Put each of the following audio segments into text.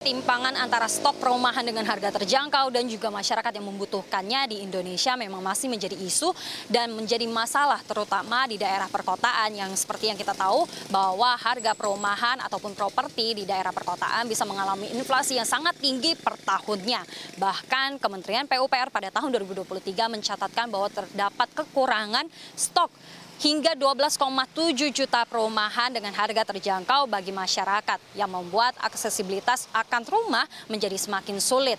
ketimpangan antara stok perumahan dengan harga terjangkau dan juga masyarakat yang membutuhkannya di Indonesia memang masih menjadi isu dan menjadi masalah terutama di daerah perkotaan yang seperti yang kita tahu bahwa harga perumahan ataupun properti di daerah perkotaan bisa mengalami inflasi yang sangat tinggi per tahunnya. Bahkan Kementerian PUPR pada tahun 2023 mencatatkan bahwa terdapat kekurangan stok hingga 12,7 juta perumahan dengan harga terjangkau bagi masyarakat yang membuat aksesibilitas akan rumah menjadi semakin sulit.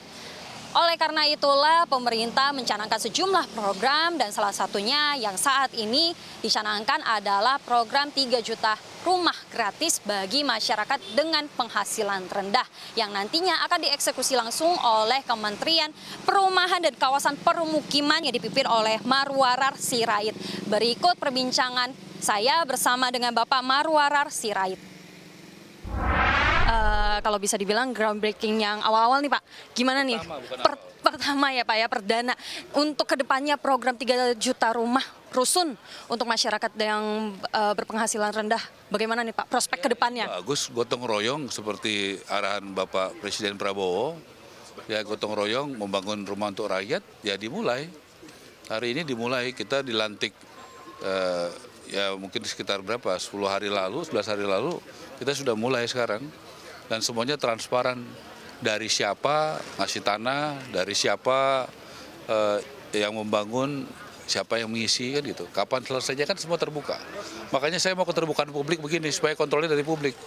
Oleh karena itulah pemerintah mencanangkan sejumlah program dan salah satunya yang saat ini dicanangkan adalah program 3 juta rumah gratis bagi masyarakat dengan penghasilan rendah yang nantinya akan dieksekusi langsung oleh Kementerian Perumahan dan Kawasan Permukiman yang dipimpin oleh Marwarar Sirait. Berikut perbincangan saya bersama dengan Bapak Marwarar Sirait. Kalau bisa dibilang groundbreaking yang awal-awal nih Pak, gimana nih? Pertama ya Pak ya, perdana untuk kedepannya program 3 juta rumah rusun untuk masyarakat yang berpenghasilan rendah. Bagaimana nih Pak prospek kedepannya? Bagus, gotong royong seperti arahan Bapak Presiden Prabowo. Ya gotong royong membangun rumah untuk rakyat, ya dimulai. Hari ini dimulai, kita dilantik ya mungkin sekitar berapa, 10 hari lalu, 11 hari lalu, kita sudah mulai sekarang. Dan semuanya transparan, dari siapa ngasih tanah, dari siapa yang membangun, siapa yang mengisi kan gitu. Kapan selesainya kan semua terbuka. Makanya saya mau keterbukaan publik begini supaya kontrolnya dari publik.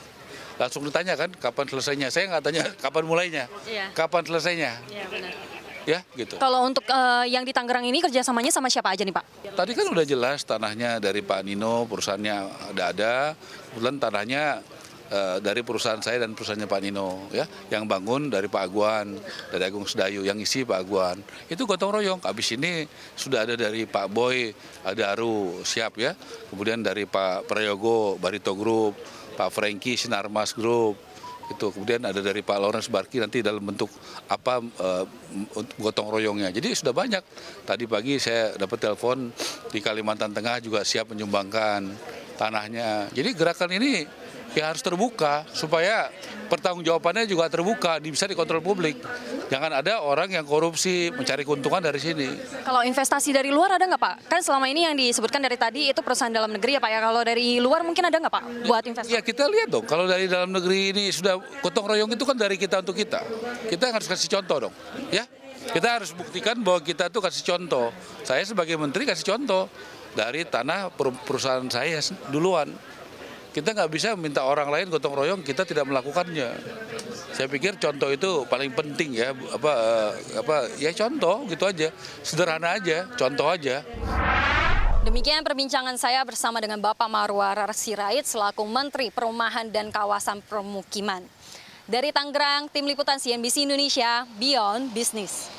Langsung ditanya kan kapan selesainya. Saya nggak tanya kapan mulainya, kapan selesainya. Iya benar. Ya gitu. Kalau untuk yang di Tangerang ini kerjasamanya sama siapa aja nih Pak? Tadi kan udah jelas tanahnya dari Pak Nino, perusahaannya ada. Kebetulan tanahnya dari perusahaan saya dan perusahaannya Pak Nino, ya, yang bangun dari Pak Aguan, dari Agung Sedayu, yang isi Pak Aguan. Itu gotong royong. Habis ini sudah ada dari Pak Boy, ada Aru siap ya. Kemudian dari Pak Prayogo, Barito Group, Pak Franky, Sinarmas Group. Itu kemudian ada dari Pak Lawrence Barki nanti dalam bentuk apa gotong royongnya. Jadi sudah banyak. Tadi pagi saya dapat telepon di Kalimantan Tengah juga siap menyumbangkan tanahnya. Jadi gerakan ini ya harus terbuka supaya pertanggungjawabannya juga terbuka, bisa dikontrol publik. Jangan ada orang yang korupsi mencari keuntungan dari sini. Kalau investasi dari luar ada nggak Pak? Kan selama ini yang disebutkan dari tadi itu perusahaan dalam negeri ya Pak ya. Kalau dari luar mungkin ada nggak Pak buat investasi? Ya kita lihat dong, kalau dari dalam negeri ini sudah gotong royong itu kan dari kita untuk kita. Kita harus kasih contoh dong, ya. Kita harus buktikan bahwa kita tuh kasih contoh. Saya sebagai menteri kasih contoh dari tanah perusahaan saya duluan. Kita nggak bisa minta orang lain gotong royong, kita tidak melakukannya. Saya pikir contoh itu paling penting ya, ya contoh gitu aja, sederhana aja, contoh aja. Demikian perbincangan saya bersama dengan Bapak Marwarar Sirait selaku Menteri Perumahan dan Kawasan Permukiman. Dari Tangerang, Tim Liputan CNBC Indonesia, Beyond Business.